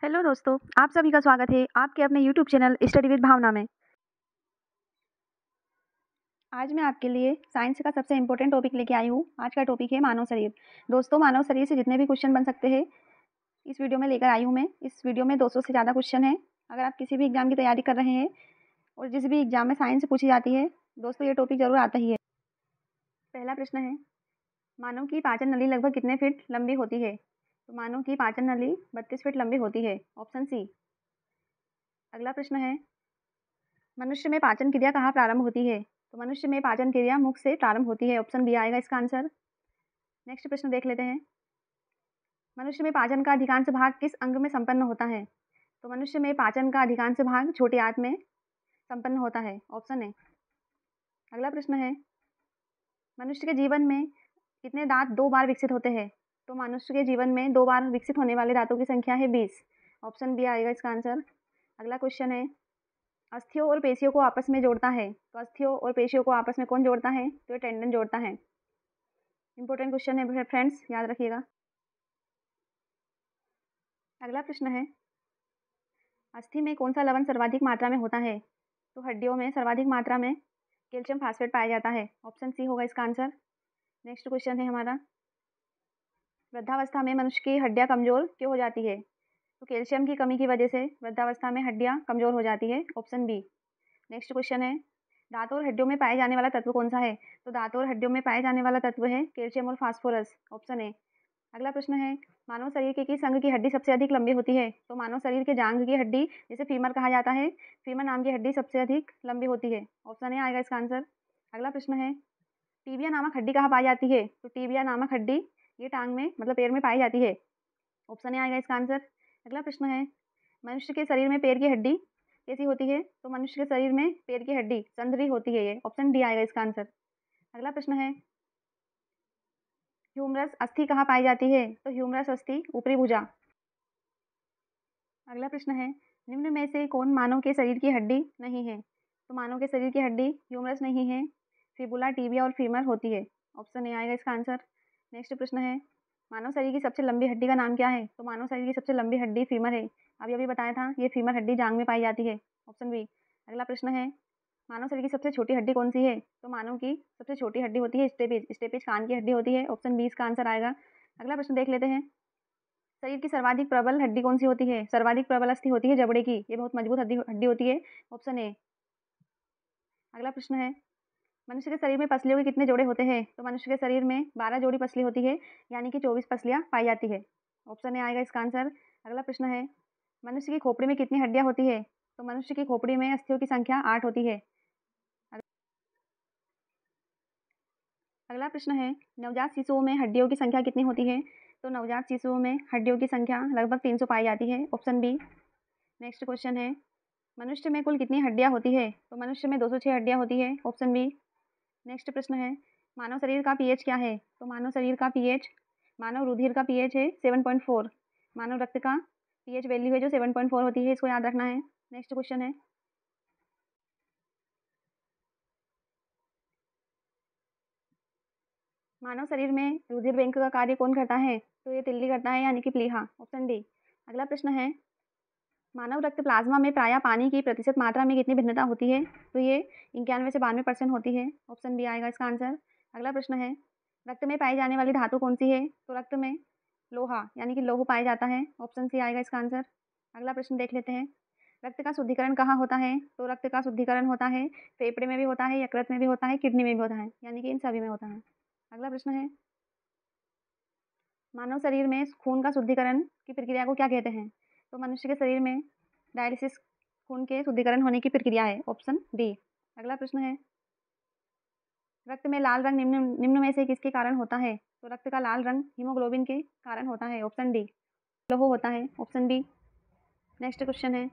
Hello दोस्तों, आप सभी का स्वागत है आपके अपने यूट्यूब चैनल स्टडी विद भावना में। आज मैं आपके लिए साइंस का सबसे इम्पोर्टेंट टॉपिक लेके आई हूँ। आज का टॉपिक है मानव शरीर। दोस्तों, मानव शरीर से जितने भी क्वेश्चन बन सकते हैं इस वीडियो में लेकर आई हूँ मैं। इस वीडियो में 200 से ज़्यादा क्वेश्चन है। अगर आप किसी भी एग्जाम की तैयारी कर रहे हैं और जिस भी एग्जाम में साइंस से पूछी जाती है, दोस्तों ये टॉपिक जरूर आता ही है। पहला प्रश्न है, मानव की पाचन नली लगभग कितने फीट लंबी होती है? तो मानव की पाचन नली 32 फीट लंबी होती है, ऑप्शन सी। अगला प्रश्न है, मनुष्य में पाचन क्रिया कहाँ प्रारंभ होती है? तो मनुष्य में पाचन क्रिया मुख से प्रारंभ होती है, ऑप्शन बी आएगा इसका आंसर। नेक्स्ट प्रश्न देख लेते हैं, मनुष्य में पाचन का अधिकांश भाग किस अंग में संपन्न होता है? तो मनुष्य में पाचन का अधिकांश भाग छोटे आंत में संपन्न होता है, ऑप्शन ए। अगला प्रश्न है, मनुष्य के जीवन में कितने दांत 2 बार विकसित होते हैं? तो मनुष्य के जीवन में 2 बार विकसित होने वाले दांतों की संख्या है 20, ऑप्शन बी आएगा इसका आंसर। अगला क्वेश्चन है, अस्थियों और पेशियों को आपस में जोड़ता है। तो अस्थियों और पेशियों को आपस में कौन जोड़ता है? तो ये टेंडन जोड़ता है। इंपॉर्टेंट क्वेश्चन है फ्रेंड्स, याद रखिएगा। अगला प्रश्न है, अस्थि में कौन सा लवण सर्वाधिक मात्रा में होता है? तो हड्डियों में सर्वाधिक मात्रा में कैल्शियम फास्फेट पाया जाता है, ऑप्शन सी होगा इसका आंसर। नेक्स्ट क्वेश्चन है हमारा, वृद्धावस्था में मनुष्य की हड्डियां कमजोर क्यों हो जाती है? तो कैल्शियम की कमी की वजह से वृद्धावस्था में हड्डियां कमजोर हो जाती है, ऑप्शन बी। नेक्स्ट क्वेश्चन है, दांतों और हड्डियों में पाए जाने वाला तत्व कौन सा है? तो दांतों और हड्डियों में पाए जाने वाला तत्व है कैल्शियम और फास्फोरस, ऑप्शन ए। अगला प्रश्न है, मानव शरीर के किस अंग की हड्डी सबसे अधिक लंबी होती है? तो मानव शरीर के जांघ की हड्डी जिसे फीमर कहा जाता है, फीमर नाम की हड्डी सबसे अधिक लंबी होती है, ऑप्शन ए आएगा इसका आंसर। अगला प्रश्न है, टीबिया नामक हड्डी कहाँ पाई जाती है? तो टीबिया नामक हड्डी ये टांग में मतलब पैर में पाई जाती है, ऑप्शन ए आएगा इसका आंसर। अगला प्रश्न है, मनुष्य के शरीर में पैर की हड्डी कैसी होती है? तो मनुष्य के शरीर में पैर की हड्डी संधिरी होती है, ये ऑप्शन डी आएगा इसका आंसर। अगला प्रश्न है, ह्यूमरस अस्थि कहाँ पाई जाती है? तो ह्यूमरस अस्थि ऊपरी भुजा। अगला प्रश्न है, निम्न में से कौन मानव के शरीर की हड्डी नहीं है? तो मानव के शरीर की हड्डी ह्यूमरस नहीं है, फिबुला, टीबिया और फीमर होती है, ऑप्शन ए आएगा इसका आंसर। नेक्स्ट प्रश्न है, मानव शरीर की सबसे लंबी हड्डी का नाम क्या है? तो मानव शरीर की सबसे लंबी हड्डी फीमर है, अभी बताया था, ये फीमर हड्डी जांघ में पाई जाती है, ऑप्शन बी। अगला प्रश्न है, मानव शरीर की सबसे छोटी हड्डी कौन सी है? तो मानव की सबसे छोटी हड्डी होती है स्टेपिज, स्टेपिज कान की हड्डी होती है, ऑप्शन बी इसका आंसर आएगा। अगला प्रश्न देख लेते हैं, शरीर की सर्वाधिक प्रबल हड्डी कौन सी होती है? सर्वाधिक प्रबल अस्थि होती है जबड़े की, ये बहुत मजबूत हड्डी हड्डी होती है, ऑप्शन ए। अगला प्रश्न है, मनुष्य के शरीर में पसलियों के कितने जोड़े होते हैं? तो मनुष्य के शरीर में 12 जोड़ी पसली होती है, यानी कि 24 पसलियां पाई जाती है, ऑप्शन ए आएगा इसका आंसर। अगला प्रश्न है, मनुष्य की खोपड़ी में कितनी हड्डियां होती है? तो मनुष्य की खोपड़ी में अस्थियों की संख्या 8 होती है। अगला प्रश्न है, नवजात शिशुओं में हड्डियों की संख्या कितनी होती है? तो नवजात शिशुओं में हड्डियों की संख्या लगभग 300 पाई जाती है, ऑप्शन बी। नेक्स्ट क्वेश्चन है, मनुष्य में कुल कितनी हड्डियां होती है? तो मनुष्य में 206 हड्डियां होती है, ऑप्शन बी। नेक्स्ट प्रश्न है, मानव शरीर का पीएच क्या है? तो मानव शरीर का पीएच, मानव रुधिर का पीएच है 7.4, मानव रक्त का पीएच वैल्यू है जो 7.4 होती है, इसको याद रखना है। नेक्स्ट क्वेश्चन है, मानव शरीर में रुधिर बैंक का कार्य कौन करता है? तो ये तिल्ली करता है, यानी कि प्लीहा, ऑप्शन डी। अगला प्रश्न है, मानव रक्त प्लाज्मा में प्रायः पानी की प्रतिशत मात्रा में कितनी भिन्नता होती है? तो ये 91 से 92% होती है, ऑप्शन बी आएगा इसका आंसर। अगला प्रश्न है, रक्त में पाई जाने वाली धातु कौन सी है? तो रक्त में लोहा यानी कि लौह पाया जाता है, ऑप्शन सी आएगा इसका आंसर। अगला प्रश्न देख लेते हैं, रक्त का शुद्धिकरण कहाँ होता है? तो रक्त का शुद्धिकरण होता है फेफड़े में भी होता है, यकृत में भी होता है, किडनी में भी होता है, यानी कि इन सभी में होता है। अगला प्रश्न है, मानव शरीर में खून का शुद्धिकरण की प्रक्रिया को क्या कहते हैं? तो मनुष्य के शरीर में डायलिसिस खून के शुद्धिकरण होने की प्रक्रिया है, ऑप्शन डी। अगला प्रश्न है, रक्त में लाल रंग निम्न निम्न में से किसके कारण होता है? तो रक्त का लाल रंग हीमोग्लोबिन के कारण होता है, ऑप्शन डी। लोह होता है, ऑप्शन बी। नेक्स्ट क्वेश्चन है,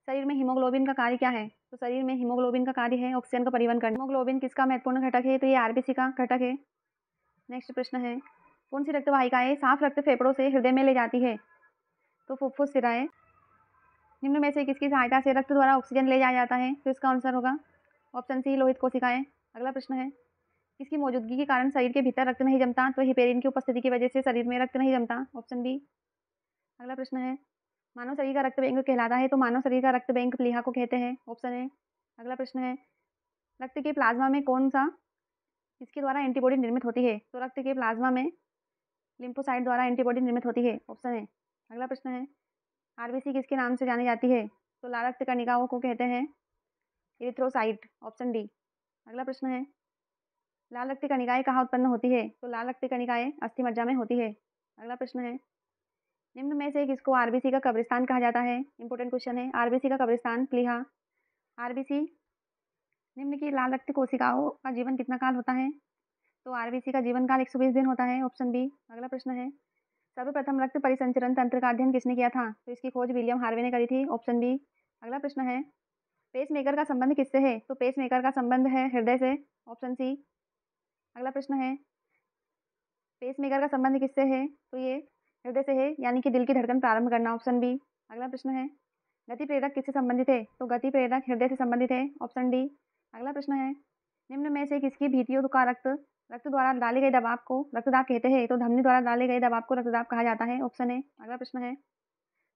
शरीर में हीमोग्लोबिन का कार्य क्या है? तो शरीर में हीमोग्लोबिन का कार्य है ऑक्सीजन का परिवहन करना। हीमोग्लोबिन किसका महत्वपूर्ण घटक है? तो ये आरबीसी का घटक है। नेक्स्ट प्रश्न है, कौन सी रक्त वाहिकाएं साफ रक्त फेफड़ों से हृदय में ले जाती है? तो फुफ्फुस शिराएं। निम्न में से किसकी सहायता से रक्त द्वारा ऑक्सीजन ले जाया जाता है? तो इसका आंसर होगा ऑप्शन सी, लोहित कोशिकाएं। अगला प्रश्न है, किसकी मौजूदगी के कारण शरीर के भीतर रक्त नहीं जमता? तो हिपेरिन की उपस्थिति की वजह से शरीर में रक्त नहीं जमता, ऑप्शन बी। अगला प्रश्न है, मानव शरीर का रक्त बैंक कहलाता है, तो मानव शरीर का रक्त बैंक प्लीहा को कहते हैं, ऑप्शन ए। अगला प्रश्न है, रक्त के प्लाज्मा में कौन सा इसके द्वारा एंटीबॉडी निर्मित होती है? तो रक्त के प्लाज्मा में लिम्फोसाइट द्वारा एंटीबॉडी निर्मित होती है, ऑप्शन ए। अगला प्रश्न है, आरबीसी किसके नाम से जानी जाती है? तो लाल रक्त कणिकाओं को कहते हैं एरिथ्रोसाइट, ऑप्शन डी। अगला प्रश्न है, लाल रक्त कणिकाएं कहाँ उत्पन्न होती है? तो लाल रक्त कणिकाएं अस्थि मज्जा में होती है। अगला प्रश्न है, निम्न में से किसको आरबीसी का कब्रिस्तान कहा जाता है? इंपॉर्टेंट क्वेश्चन है। आरबीसी का कब्रिस्तान प्लीहा। आरबीसी निम्न की लाल रक्त कोशिकाओं का जीवन कितना काल होता है? तो आरबीसी का जीवन काल 120 दिन होता है, ऑप्शन बी। अगला प्रश्न है, सर्वप्रथम रक्त परिसंचरण तंत्र का अध्ययन किसने किया था? तो इसकी खोज विलियम हार्वे ने करी थी, ऑप्शन बी। अगला प्रश्न है, पेसमेकर का संबंध किससे है? तो पेसमेकर का संबंध है हृदय से, ऑप्शन सी। अगला प्रश्न है, पेसमेकर का संबंध किससे है? तो ये हृदय से है, यानी कि दिल की धड़कन प्रारंभ करना, ऑप्शन बी। अगला प्रश्न है, गति प्रेरक किससे संबंधित है? तो गति प्रेरक हृदय से संबंधित है, ऑप्शन डी। अगला प्रश्न है, निम्न में से किसकी भित्तियों का रक्त द्वारा डाले गए दबाव को रक्तदाब कहते हैं? तो धमनी द्वारा डाले गए दबाव को रक्तदाब कहा जाता है, ऑप्शन ए। अगला प्रश्न है,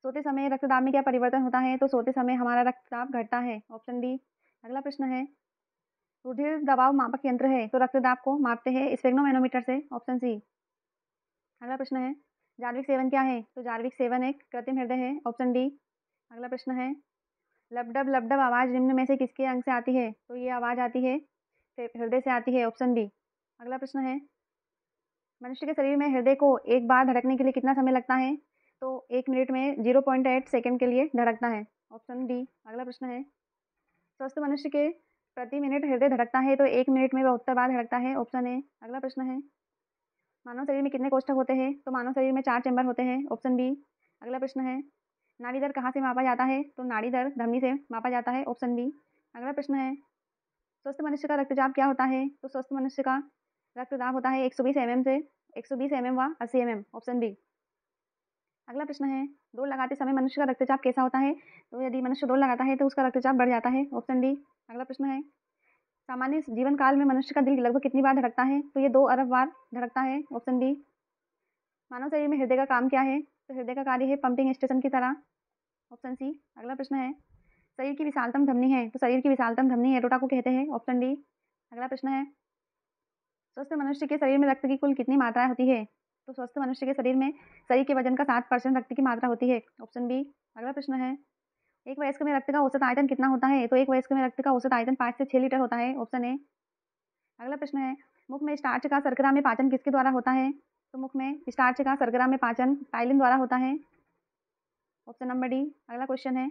सोते समय रक्तदाब में क्या परिवर्तन होता है? तो सोते समय हमारा रक्तदाब घटता है, ऑप्शन डी। अगला प्रश्न है, रुधिर दबाव मापक यंत्र है, तो रक्तदाब को मापते हैं स्फेग्नोमेनोमीटर से, ऑप्शन सी। अगला प्रश्न है, जार्विक सेवन क्या है? तो जार्विक सेवन एक कृत्रिम हृदय है, ऑप्शन डी। अगला प्रश्न है, लबडब लबडब आवाज निम्न में से किसके अंग से आती है? तो ये आवाज आती है हृदय से आती है, ऑप्शन बी। अगला प्रश्न है, मनुष्य के शरीर में हृदय को एक बार धड़कने के लिए कितना समय लगता है? तो 1 मिनट में 0.8 सेकंड के लिए धड़कता है, ऑप्शन डी। अगला प्रश्न है, स्वस्थ मनुष्य के प्रति मिनट हृदय धड़कता है, तो 1 मिनट में 72 बार धड़कता है, ऑप्शन ए। अगला प्रश्न है, मानव शरीर में कितने कोष्ठक होते हैं? तो मानव शरीर में 4 चैम्बर होते हैं, ऑप्शन बी। अगला प्रश्न है, नाड़ी दर कहाँ से मापा जाता है? तो नाड़ी दर धमनी से मापा जाता है, ऑप्शन बी। अगला प्रश्न है, स्वस्थ मनुष्य का रक्तचाप क्या होता है? तो स्वस्थ मनुष्य का रक्तदाब होता है 120 mm से 120 mm व 80 mm, ऑप्शन बी। अगला प्रश्न है, दौड़ लगाते समय मनुष्य का रक्तचाप कैसा होता है? तो यदि मनुष्य दौड़ लगाता है तो उसका रक्तचाप बढ़ जाता है, ऑप्शन डी। अगला प्रश्न है, सामान्य जीवन काल में मनुष्य का दिल लगभग कितनी बार धड़कता है? तो ये 2 अरब बार धड़कता है, ऑप्शन डी। मानव शरीर में हृदय का काम क्या है? तो हृदय का कार्य है पंपिंग स्टेशन की तरह, ऑप्शन सी। अगला प्रश्न है, शरीर की विशालतम धमनी है, तो शरीर की विशालतम धमनी एरोटा को कहते हैं, ऑप्शन डी। अगला प्रश्न है, स्वस्थ मनुष्य के शरीर में रक्त की कुल कितनी मात्रा होती है? तो स्वस्थ मनुष्य के शरीर में शरीर के वजन का 7% रक्त की मात्रा होती है, ऑप्शन बी। अगला प्रश्न है, एक वयस्क में रक्त का औसत आयतन कितना होता है? तो एक वयस्क में रक्त का औसत आयतन 5 से 6 लीटर होता है, ऑप्शन ए। अगला प्रश्न है, मुख में स्टार्च का शर्करा में पाचन किसके द्वारा होता है? तो मुख में स्टार्च का शर्करा में पाचन टाइलिन द्वारा होता है, ऑप्शन नंबर डी। अगला क्वेश्चन है,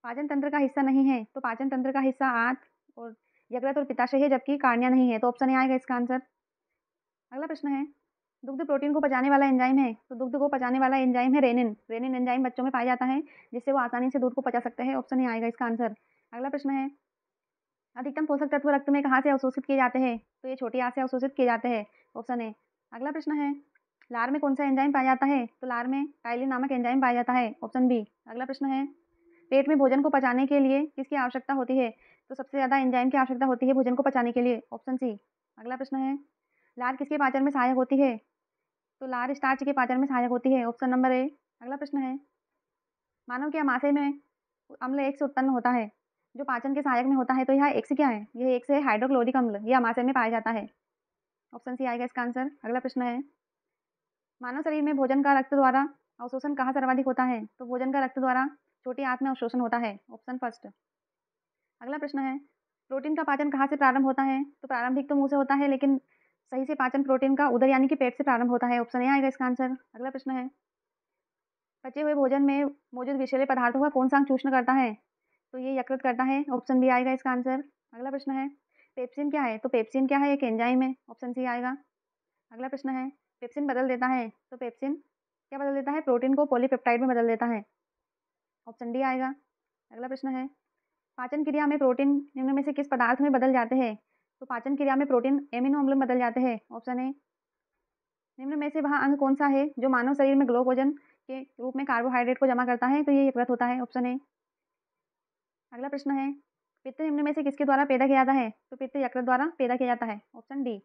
पाचन तंत्र का हिस्सा नहीं है, तो पाचन तंत्र का हिस्सा आंत और यकृत और पित्ताशय है, जबकि कार्निया नहीं है, तो ऑप्शन ए आएगा इसका आंसर। अगला प्रश्न है, दुग्ध प्रोटीन को पचाने वाला एंजाइम है, तो दुग्ध को पचाने वाला एंजाइम है रेनिन। रेनिन एंजाइम बच्चों में पाया जाता है, जिससे वो आसानी से दूध को पचा सकते हैं, ऑप्शन ए आएगा इसका आंसर। अगला प्रश्न है, अधिकतम पोषक तत्व रक्त में कहाँ से अवशोषित किए जाते हैं? तो ये छोटी आंत से अवशोषित किए जाते हैं, ऑप्शन ए। अगला प्रश्न है, लार में कौन सा एंजाइम पाया जाता है? तो लार में टाइलिन नामक एंजाइम पाया जाता है, ऑप्शन बी। अगला प्रश्न है, पेट में भोजन को पचाने के लिए किसकी आवश्यकता होती है? तो सबसे ज़्यादा एंजाइम की आवश्यकता होती है भोजन को पचाने के लिए, ऑप्शन सी। अगला प्रश्न है, लार किसके पाचन में सहायक होती है? तो लार स्टार्च के पाचन में सहायक होती है, ऑप्शन नंबर ए। अगला प्रश्न है, मानव के आमाशय में अम्ल एक से उत्पन्न होता है, जो पाचन के सहायक में होता है, तो यह एक से क्या है? यह एक से हाइड्रोक्लोरिक अम्ल, यह आमाशय में पाया जाता है, ऑप्शन सी आएगा इसका आंसर। अगला प्रश्न है, मानव शरीर में भोजन का रक्त द्वारा अवशोषण कहाँ सर्वाधिक होता है? तो भोजन का रक्त द्वारा छोटी आंत में अवशोषण होता है, ऑप्शन फर्स्ट। अगला प्रश्न है, प्रोटीन का पाचन कहाँ से प्रारंभ होता है? तो प्रारंभिक तो मुंह से होता है, लेकिन सही से पाचन प्रोटीन का उदर यानी कि पेट से प्रारंभ होता है, ऑप्शन ए आएगा इसका आंसर। अगला प्रश्न है, पचे हुए भोजन में मौजूद विषैले पदार्थों का कौन सा अंग चूषण करता है? तो ये यकृत करता है, ऑप्शन बी आएगा इसका आंसर। अगला प्रश्न है, पेप्सिन क्या है? तो पेप्सिन क्या है? एक एंजाइम है, ऑप्शन सी आएगा। अगला प्रश्न है, पेप्सिन बदल देता है, तो पेप्सिन क्या बदल देता है? प्रोटीन को पॉलीपेप्टाइड में बदल देता है, ऑप्शन डी आएगा। अगला प्रश्न है, पाचन क्रिया में प्रोटीन निम्न में से किस पदार्थ में बदल जाते हैं? तो पाचन क्रिया में प्रोटीन एमिनो अम्ल में बदल जाते हैं, ऑप्शन ए। निम्न में से वह अंग कौन सा है जो मानव शरीर में ग्लूकोजन के रूप में कार्बोहाइड्रेट को जमा करता है? तो ये यकृत होता है, ऑप्शन ए। अगला प्रश्न है, पित्त निम्न में से किसके द्वारा पैदा किया जाता है? तो पित्त यकृत द्वारा पैदा किया जाता है, ऑप्शन डी।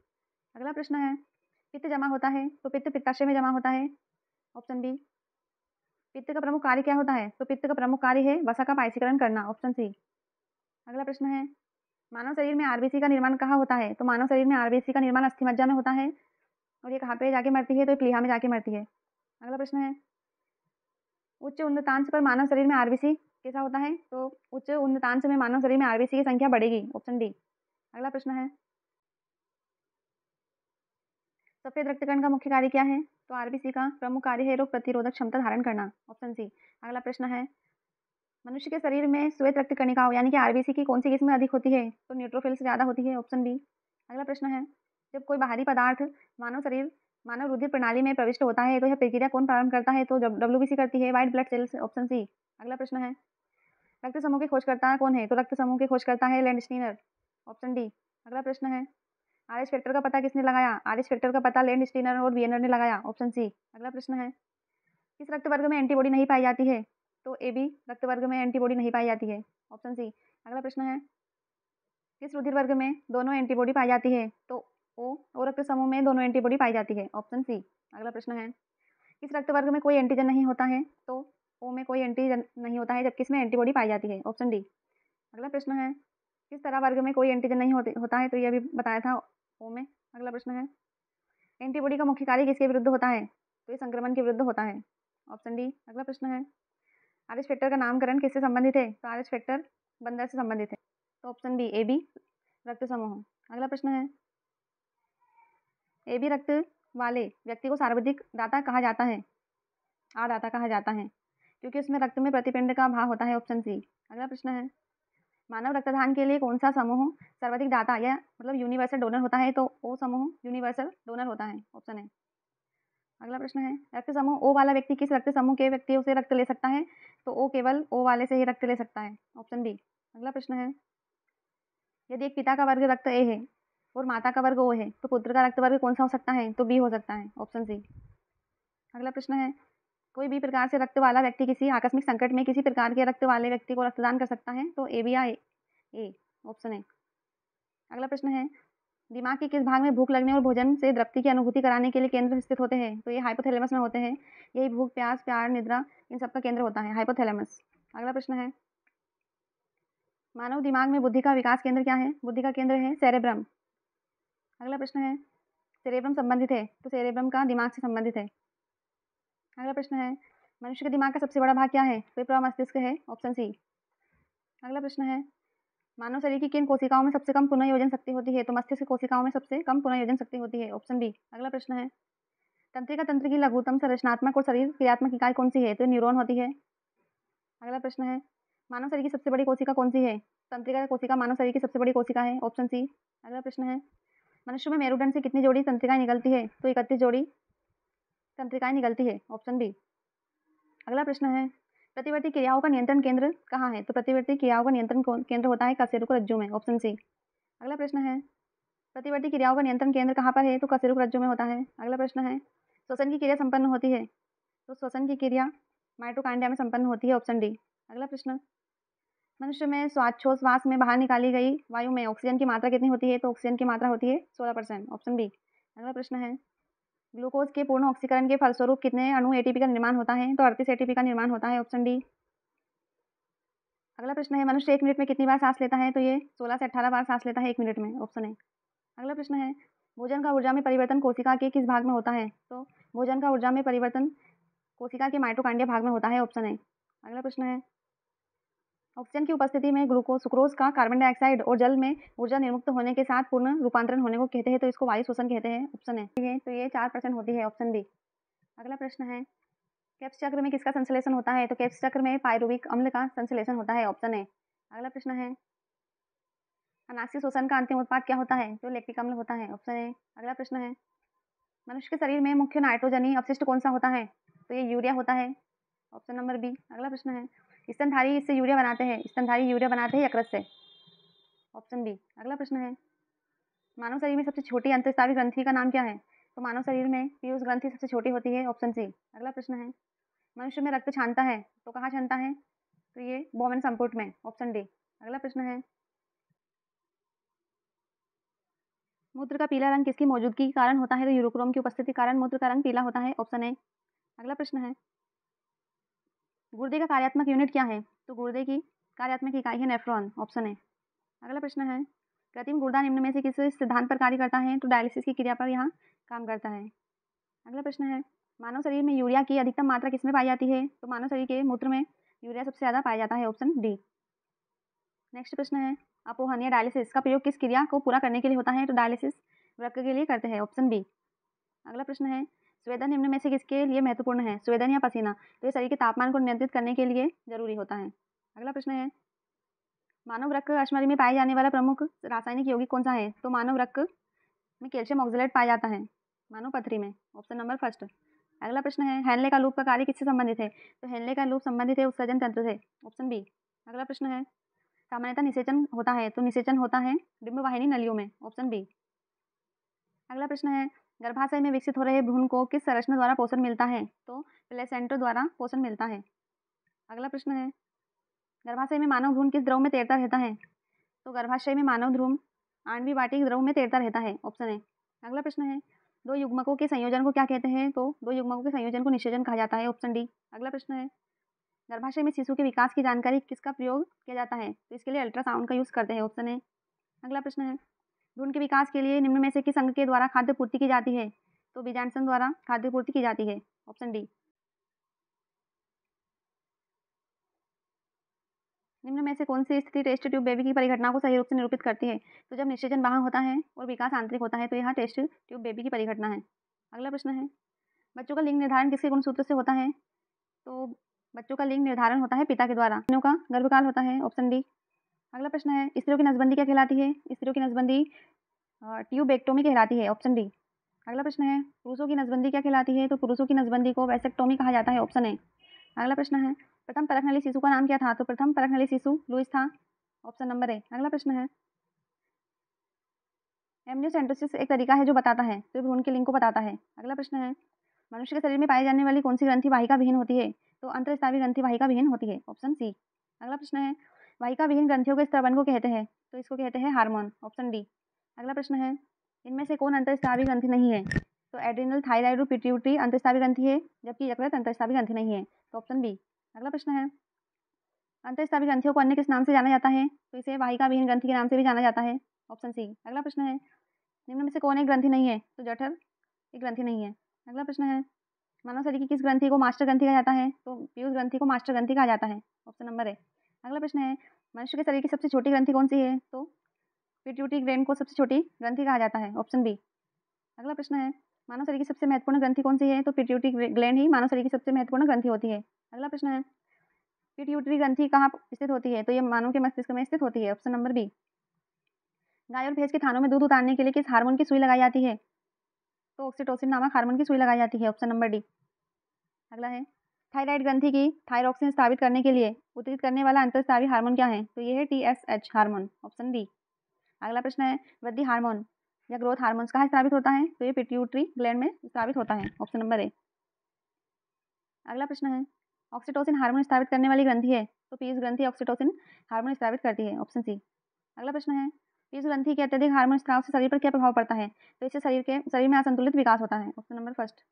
अगला प्रश्न है, पित्त जमा होता है, तो पित्त पित्ताशय में जमा होता है, ऑप्शन बी। पित्त का प्रमुख कार्य क्या होता है? तो पित्त का प्रमुख कार्य है वसा का पायसीकरण करना, ऑप्शन सी। अगला प्रश्न है, मानव शरीर में आरबीसी का निर्माण कहाँ होता है? तो मानव शरीर में आरबीसी का निर्माण अस्थि मज्जा में होता है। और ये कहाँ पे जाके मरती है? तो प्लीहा में जाके मरती है। अगला प्रश्न है, उच्च उन्नतांश पर मानव शरीर में आरबीसी कैसा होता है? तो उच्च उन्नतांश में मानव शरीर में आरबीसी की संख्या बढ़ेगी, ऑप्शन डी। अगला प्रश्न है, सफेद रक्तकण का मुख्य कार्य क्या है? तो आरबीसी का प्रमुख कार्य है रोग प्रतिरोधक क्षमता धारण करना, ऑप्शन सी। अगला प्रश्न है, मनुष्य के शरीर में श्वेत रक्त कणिकाओं यानी कि आरबीसी की कौन सी किस्म अधिक होती है? तो न्यूट्रोफिल से ज्यादा होती है, ऑप्शन बी। अगला प्रश्न है, जब कोई बाहरी पदार्थ मानव रुधिर प्रणाली में प्रविष्ट होता है तो यह प्रक्रिया कौन प्रारंभ करता है? तो डब्ल्यूबीसी करती है, white blood cells, option C. अगला प्रश्न है, रक्त समूह के खोजकर्ता कौन है? तो रक्त समूह के खोजकर्ता है लैंडस्टीनर, ऑप्शन डी। अगला प्रश्न है, आर एच फैक्टर का पता किसने लगाया? आर एच फैक्टर का पता लैंडस्टीनर और वियनर ने लगाया, ऑप्शन सी। अगला प्रश्न है, किस रक्त वर्ग में एंटीबॉडी नहीं पाई जाती है? तो ए बी रक्त वर्ग में एंटीबॉडी नहीं पाई जाती है, ऑप्शन सी। अगला प्रश्न है, किस रुधिर वर्ग में दोनों एंटीबॉडी पाई जाती है? तो ओ रक्त समूह में दोनों एंटीबॉडी पाई जाती है, ऑप्शन सी। अगला प्रश्न है, किस रक्त वर्ग में कोई एंटीजन नहीं होता है? तो ओ में कोई एंटीजन नहीं होता है जबकि इसमें एंटीबॉडी पाई जाती है, ऑप्शन डी। अगला प्रश्न है, किस तरह वर्ग में कोई एंटीजन नहीं होता है? तो ये अभी बताया था, ओ में। अगला प्रश्न है, एंटीबॉडी का मुख्य कार्य किसके विरुद्ध होता है? तो ये संक्रमण के विरुद्ध होता है, ऑप्शन डी। अगला प्रश्न है, आर एच फैक्टर का नामकरण किससे संबंधित है? तो आर एच फैक्टर बंदर से संबंधित है, तो ऑप्शन बी ए बी रक्त समूह। अगला प्रश्न है, ए बी रक्त वाले व्यक्ति को सर्वाधिक दाता कहा जाता है, दाता कहा जाता है क्योंकि उसमें रक्त में प्रतिपिंड का अभाव होता है, ऑप्शन सी। अगला प्रश्न है, मानव रक्तदान के लिए कौन सा समूह सर्वाधिक दाता या मतलब यूनिवर्सल डोनर होता है? तो ओ समूह यूनिवर्सल डोनर होता है, ऑप्शन है। अगला प्रश्न है, रक्त समूह ओ वाला व्यक्ति किस रक्त समूह के व्यक्तियों से रक्त ले सकता है? तो ओ केवल ओ वाले से ही रक्त ले सकता है, ऑप्शन बी। अगला प्रश्न है, यदि एक पिता का वर्ग रक्त ए है और माता का वर्ग ओ है तो पुत्र का रक्त वर्ग कौन सा हो सकता है? तो बी हो सकता है, ऑप्शन सी। अगला प्रश्न है, कोई भी प्रकार से रक्त वाला व्यक्ति किसी आकस्मिक संकट में किसी प्रकार के रक्त वाले व्यक्ति को रक्तदान कर सकता है? तो ए बी या ए, ऑप्शन है। अगला प्रश्न है, दिमाग के किस भाग में भूख लगने और भोजन से तृप्ति की अनुभूति कराने के लिए केंद्र स्थित होते हैं? तो ये हाइपोथैलेमस में होते हैं। यही भूख, प्यास, प्यार, निद्रा इन सब का केंद्र होता है, हाइपोथैलेमस। अगला प्रश्न है, मानव दिमाग में बुद्धि का विकास केंद्र क्या है? बुद्धि का केंद्र है सेरेब्रम। अगला प्रश्न है, सेरेब्रम संबंधित है तो सेरेब्रम का दिमाग से संबंधित है। अगला प्रश्न है, मनुष्य के दिमाग का सबसे बड़ा भाग क्या है? तो ये प्रमस्तिष्क है, ऑप्शन सी। अगला प्रश्न है, मानव शरीर की किन कोशिकाओं में सबसे कम पुनर्योजन शक्ति होती है? तो मस्तिष्क कोशिकाओं में सबसे कम पुनर्योजन शक्ति होती है, ऑप्शन बी। अगला प्रश्न है, तंत्रिका तंत्र की लघुतम संरचनात्मक और शरीर क्रियात्मक इकाई कौन सी है? तो न्यूरॉन होती है। अगला प्रश्न है, मानव शरीर की सबसे बड़ी कोशिका कौन सी है? तंत्रिका कोशिका मानव शरीर की सबसे बड़ी कोशिका है, ऑप्शन सी। अगला प्रश्न है, मनुष्य में मेरुदंड से कितनी जोड़ी तंत्रिकाएं निकलती है? तो 31 जोड़ी तंत्रिकाएं निकलती है, ऑप्शन बी। अगला प्रश्न है, प्रतिवर्ती क्रियाओं का नियंत्रण केंद्र कहाँ है? तो प्रतिवर्ती क्रियाओं का नियंत्रण केंद्र होता है कशेरुक रज्जु में, ऑप्शन सी। अगला प्रश्न है, प्रतिवर्ती क्रियाओं का नियंत्रण केंद्र कहाँ पर है? तो कशेरुक रज्जु में होता है। अगला प्रश्न है, श्वसन की क्रिया संपन्न होती है? तो श्वसन की क्रिया माइटोकांड्रिया में संपन्न होती है, ऑप्शन डी। अगला प्रश्न, मनुष्य में श्वासोच्छ्वास में बाहर निकाली गई वायु में ऑक्सीजन की मात्रा कितनी होती है? तो ऑक्सीजन की मात्रा होती है 16%, ऑप्शन बी। अगला प्रश्न है, ग्लूकोज के पूर्ण ऑक्सीकरण के फलस्वरूप कितने अणु एटीपी का निर्माण होता है? तो 38 एटीपी का निर्माण होता है, ऑप्शन डी। अगला प्रश्न है, मनुष्य 1 मिनट में कितनी बार सांस लेता है? तो ये 16 से 18 बार सांस लेता है 1 मिनट में, ऑप्शन है। अगला प्रश्न है, भोजन का ऊर्जा में परिवर्तन कोशिका के किस भाग में होता है? तो भोजन का ऊर्जा में परिवर्तन कोशिका के माइटोकांड्रिया भाग में होता है, ऑप्शन है। अगला प्रश्न है, ऑक्सीजन की उपस्थिति में ग्लूकोज सुक्रोज का कार्बन डाइऑक्साइड और जल में ऊर्जा निर्मुक्त होने के साथ पूर्ण रूपांतरण होने को कहते हैं, तो इसको वायु शोषण कहते हैं, ऑप्शन है। तो ये 4% होती है, ऑप्शन बी। अगला प्रश्न है, केप्स चक्र में किसका संश्लेषण होता है? तो केप्स चक्र में पायरुविक अम्ल का संश्लेषण होता है, ऑप्शन है। अगला प्रश्न है, अनाक्षी शोषण का अंतिम उत्पाद क्या होता है? तो लैक्टिक अम्ल होता है, ऑप्शन है। अगला प्रश्न है, मनुष्य के शरीर में मुख्य नाइट्रोजनी अपशिष्ट कौन सा होता है? तो ये यूरिया होता है, ऑप्शन नंबर बी। अगला प्रश्न है, स्तनधारी इससे यूरिया बनाते हैं, स्तनधारी यूरिया बनाते हैं यकृत से, ऑप्शन बी। अगला प्रश्न है, मानव शरीर में सबसे छोटी अंतःस्रावी ग्रंथि का नाम क्या है? तो मानव शरीर में पीयूष ग्रंथि सबसे छोटी होती है, ऑप्शन सी। अगला प्रश्न है, मनुष्य में रक्त छानता है तो कहाँ छानता है? तो ये बोमेन संपुट में, ऑप्शन डी। अगला प्रश्न है, मूत्र का पीला रंग किसकी मौजूदगी के कारण होता है? तो यूरोक्रोम की उपस्थिति के कारण मूत्र का रंग पीला होता है, ऑप्शन ए। अगला प्रश्न है, गुर्दे का कार्यात्मक यूनिट क्या है? तो गुर्दे की कार्यात्मक इकाई है नेफ्रॉन, ऑप्शन है। अगला प्रश्न है, कृत्रिम गुर्दा निम्न में से किस सिद्धांत पर कार्य करता है? तो डायलिसिस की क्रिया पर यहाँ काम करता है। अगला प्रश्न है, मानव शरीर में यूरिया की अधिकतम मात्रा किसमें पाई जाती है? तो मानव शरीर के मूत्र में यूरिया सबसे ज़्यादा पाया जाता है, ऑप्शन डी। नेक्स्ट प्रश्न है, अपोहन या डायलिसिस का प्रयोग किस क्रिया को पूरा करने के लिए होता है? तो डायलिसिस वृक्क के लिए करते हैं, ऑप्शन बी। अगला प्रश्न है, स्वेदन निम्न में से किसके लिए महत्वपूर्ण है? स्वेदन या पसीना? तो ये शरीर के तापमान को नियंत्रित करने के लिए जरूरी होता है। अगला प्रश्न है, मानव वृक्क अश्मरी में पाए जाने वाला प्रमुख रासायनिक यौगिक कौन सा है? तो मानव वृक्क में कैल्शियम ऑक्सलेट पाया जाता है मानव पथरी में, ऑप्शन नंबर फर्स्ट। अगला प्रश्न है, हेनले का लूप का कार्य किससे संबंधित है? तो हेनले का लूप संबंधित है उत्सर्जन तंत्र से, ऑप्शन बी। अगला प्रश्न है, सामान्यतः निषेचन होता है? तो निषेचन होता है डिंबवाहिनी नलियों में, ऑप्शन बी। अगला प्रश्न है, गर्भाशय में विकसित हो रहे भ्रूण को किस संरचना द्वारा पोषण मिलता है? तो प्लेसेंटा द्वारा पोषण मिलता है। अगला प्रश्न है, गर्भाशय में मानव भ्रूण किस द्रव में तैरता रहता है? तो गर्भाशय में मानव भ्रूण आणविक वाटिक द्रव में तैरता रहता है, ऑप्शन है। अगला प्रश्न है, दो युग्मकों के संयोजन को क्या कहते हैं? तो दो युग्मकों के संयोजन को निषेचन कहा जाता है, ऑप्शन डी। अगला प्रश्न है, गर्भाशय में शिशु के विकास की जानकारी किसका प्रयोग किया जाता है? तो इसके लिए अल्ट्रासाउंड का यूज करते हैं, ऑप्शन है। अगला प्रश्न है, भ्रूण के विकास के लिए निम्न में से किस अंग के द्वारा खाद्य पूर्ति की जाती है? तो बीजांडसंघ द्वारा खाद्य पूर्ति की जाती है, ऑप्शन डी। निम्न में से कौन सी स्थिति टेस्ट ट्यूब बेबी की परिघटना को सही रूप से निरूपित करती है? तो जब निषेचन बाह्य होता है और विकास आंतरिक होता है, तो यह टेस्ट ट्यूब बेबी की परिघटना है। अगला प्रश्न है, बच्चों का लिंग निर्धारण किसके गुणसूत्र से होता है? तो बच्चों का लिंग निर्धारण होता है पिता के द्वारा। स्त्रियों का गर्भकाल होता है, ऑप्शन डी। अगला प्रश्न है, स्त्रियों की नसबंदी क्या कहलाती है? स्त्रियों की नसबंदी ट्यूबेक्टोमी कहलाती है, ऑप्शन डी। अगला प्रश्न है, पुरुषों की नसबंदी क्या कहलाती है? तो पुरुषों की नसबंदी को वैसेक्टोमी कहा जाता है, ऑप्शन ए। अगला प्रश्न है, प्रथम परखनली शिशु का नाम क्या था? तो प्रथम परखनली शिशु लुईस था, ऑप्शन नंबर ए। अगला प्रश्न है, एमनियोसेंटोसिस एक तरीका है जो बताता है, तो भ्रूण के लिंग को बताता है। अगला प्रश्न है, मनुष्य के शरीर में पाई जाने वाली कौन सी ग्रंथि वाहिका विहीन होती है? तो अंतःस्रावी ग्रंथि वाहिका विहीन होती है, ऑप्शन सी। अगला प्रश्न है, वाहिका विहीन ग्रंथियों के स्त्रवन को कहते हैं? तो इसको कहते हैं हार्मोन, ऑप्शन डी। अगला प्रश्न है, इनमें से कौन अंतःस्रावी ग्रंथि नहीं है? तो एड्रिनल, थायराइड और पिट्यूटरी अंतःस्रावी ग्रंथि है, जबकि यकृत अंतःस्रावी ग्रंथि नहीं है, तो ऑप्शन बी। अगला प्रश्न है, अंतःस्रावी ग्रंथियों को अन्य किस नाम से जाना जाता है? तो इसे वाहिका विहीन ग्रंथि के नाम से भी जाना जाता है, ऑप्शन सी। अगला प्रश्न है, निम्न में से कौन एक ग्रंथि नहीं है? तो जठर एक ग्रंथि नहीं है। अगला प्रश्न है, मानव शरीर की किस ग्रंथि को मास्टर ग्रंथि कहा जाता है? तो पीयूष ग्रंथि को मास्टर ग्रंथि कहा जाता है, ऑप्शन नंबर है। अगला प्रश्न है, मनुष्य के शरीर की सबसे छोटी ग्रंथि कौन सी है? तो पिट्यूटरी ग्लैंड को सबसे छोटी ग्रंथि कहा जाता है, ऑप्शन बी। अगला प्रश्न है, मानव शरीर की सबसे महत्वपूर्ण ग्रंथि कौन सी है? तो पिट्यूटरी ग्लैंड ही मानव शरीर की सबसे महत्वपूर्ण ग्रंथि होती है। अगला प्रश्न है, पिट्यूटरी ग्रंथि कहाँ स्थित होती है? तो ये मानव के मस्तिष्क में स्थित होती है, ऑप्शन नंबर बी। गाय और भैंस के थानों में दूध उतारने के लिए किस हार्मोन की सुई लगाई जाती है? तो ऑक्सीटोसिन नामक हार्मोन की सुई लगाई जाती है, ऑप्शन नंबर डी। अगला है, थायराइड ग्रंथि की थायरॉक्सिन स्थापित करने के लिए उत्तेजित करने वाला अंतःस्रावी हार्मोन क्या है? तो ये है TSH हार्मोन, ऑप्शन डी। अगला प्रश्न है, वृद्धि हार्मोन या ग्रोथ हार्मोन्स कहाँ स्रावित होता है? तो ये पिट्यूटरी ग्लैंड में स्रावित होता है, ऑप्शन नंबर ए। अगला प्रश्न है, ऑक्सीटोसिन हार्मोन स्रावित करने वाली ग्रंथि है? तो पीयूष ग्रंथि ऑक्सीटोसिन हार्मोन स्रावित करती है, ऑप्शन सी। अगला प्रश्न है, पीयूष ग्रंथि के अत्यधिक हार्मोन स्राव से शरीर पर क्या प्रभाव पड़ता है? तो इससे शरीर में असंतुलित विकास होता है, ऑप्शन नंबर फर्स्ट।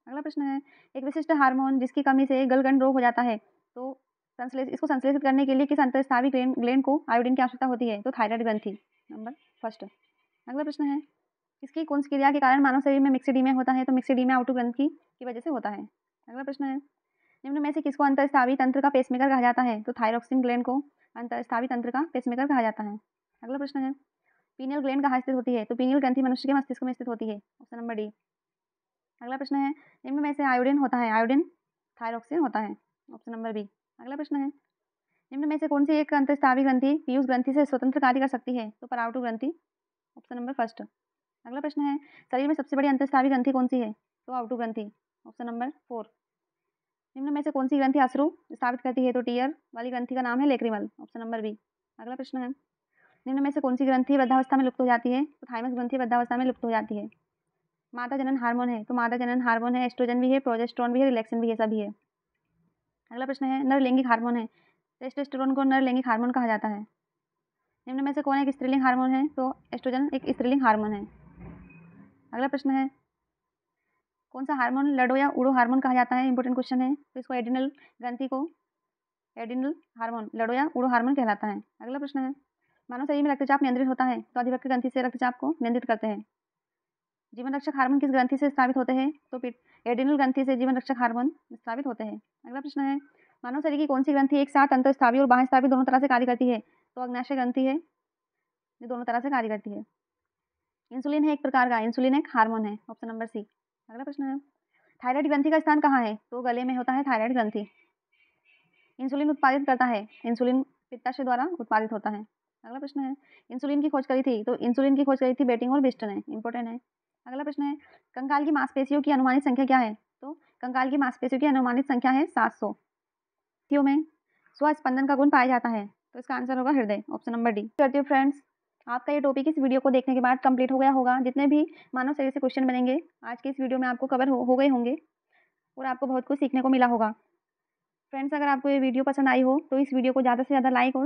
अगला प्रश्न है, एक विशिष्ट हार्मोन जिसकी कमी से गलगंड रोग हो जाता है, तो इसको संश्लेषित करने के लिए किस अंतःस्रावी ग्लैंड को आयोडीन की आवश्यकता होती है? तो थायराइड ग्रंथि, नंबर फर्स्ट। अगला प्रश्न है, किसकी कौन सी क्रिया के कारण मानव शरीर में मिक्सिडीमिया होता है? तो मिक्सिडीमिया ऑटोग्रंथि की वजह से होता है। अगला प्रश्न है, निम्न में से किसको अंतःस्रावी तंत्र का पेसमेकर कहा जाता है? तो थायरॉक्सिन ग्लैंड को अंतःस्रावी तंत्र का पेसमेकर कहा जाता है। अगला प्रश्न है, पीनियल ग्लैंड कहाँ स्थित होती है? तो पीनियल ग्रंथि मनुष्य के मस्तिष्क में स्थित होती है, ऑप्शन नंबर डी। अगला प्रश्न है, निम्न में से आयोडीन होता है? आयोडीन थायरॉक्सिन होता है, ऑप्शन नंबर बी। अगला प्रश्न है, निम्न में से कौन सी एक अंतःस्रावी ग्रंथि पीयूष ग्रंथि से स्वतंत्र कार्य कर सकती है? तो परावटु ग्रंथि, ऑप्शन नंबर फर्स्ट। अगला प्रश्न है, शरीर में सबसे बड़ी अंतःस्रावी ग्रंथि कौन सी है? तो आउटु ग्रंथि, ऑप्शन नंबर 4। निम्न में से कौन सी ग्रंथि अश्रु स्रावित करती है? तो टीयर वाली ग्रंथि का नाम है लेक्रिमल, ऑप्शन नंबर बी। अगला प्रश्न है, निम्न में से कौन सी ग्रंथि वृद्धावस्था में लुप्त हो जाती है? तो थाइमस ग्रंथि वृद्धावस्था में लुप्त हो जाती है। माता जनन हार्मोन है? तो माता जनन हार्मोन है, एस्ट्रोजन भी है, प्रोजेस्टेरोन भी है, रिलैक्सिन भी है, सभी है। अगला प्रश्न है, नर लैंगिक हार्मोन है? टेस्टोस्टेरोन को नर लैंगिक हार्मोन कहा जाता है। निम्न में से कौन एक स्त्रीलिंग हार्मोन है? तो एस्ट्रोजन एक स्त्रीलिंग हार्मोन है। अगला प्रश्न है, कौन सा हार्मोन लडो या उड़ो हार्मोन कहा जाता है? इंपॉर्टेंट क्वेश्चन है। तो इसको एड्रिनल ग्रंथि को एड्रिनल हार्मोन लड़ो या उड़ो हार्मोन कहलाता है। अगला प्रश्न है, मानव शरीर में रक्तचाप नियंत्रित होता है तो अधिवक्र ग्रंथि से रक्तचाप को नियंत्रित करते हैं। जीवन रक्षक हार्मोन किस ग्रंथि से स्रावित होते हैं? तो एड्रिनल ग्रंथि से जीवन रक्षक हार्मोन स्रावित होते हैं। अगला प्रश्न है, मानव शरीर की कौन सी ग्रंथि एक साथ अंतःस्रावी और बाह्यस्रावी दोनों तरह से कार्य करती है? तो अग्नाशय ग्रंथि है, जो दोनों तरह से कार्य करती है। इंसुलिन है एक प्रकार का, इंसुलिन एक हार्मोन है, ऑप्शन नंबर सी। अगला प्रश्न है, थायराइड ग्रंथि का स्थान कहाँ है? तो गले में होता है थायराइड ग्रंथि। इंसुलिन उत्पादित करता है, इंसुलिन पित्ताशय द्वारा उत्पादित होता है। अगला प्रश्न है, इंसुलिन की खोज करी थी? तो इंसुलिन की खोज करी थी बेटिंग और बिस्टन ने, इंपॉर्टेंट है। अगला प्रश्न है, कंकाल की मांसपेशियों की अनुमानित संख्या क्या है? तो कंकाल की मांसपेशियों की अनुमानित संख्या है 700। ग्रंथियों में स्वस्पंदन का गुण पाया जाता है? तो इसका आंसर होगा हृदय, ऑप्शन नंबर डी। करती हूँ फ्रेंड्स, आपका ये टॉपिक इस वीडियो को देखने के बाद कंप्लीट हो गया होगा। जितने भी मानव शरीर से क्वेश्चन बनेंगे आज के इस वीडियो में आपको कवर हो गए होंगे और आपको बहुत कुछ सीखने को मिला होगा। फ्रेंड्स, अगर आपको ये वीडियो पसंद आई हो तो इस वीडियो को ज़्यादा से ज़्यादा लाइक और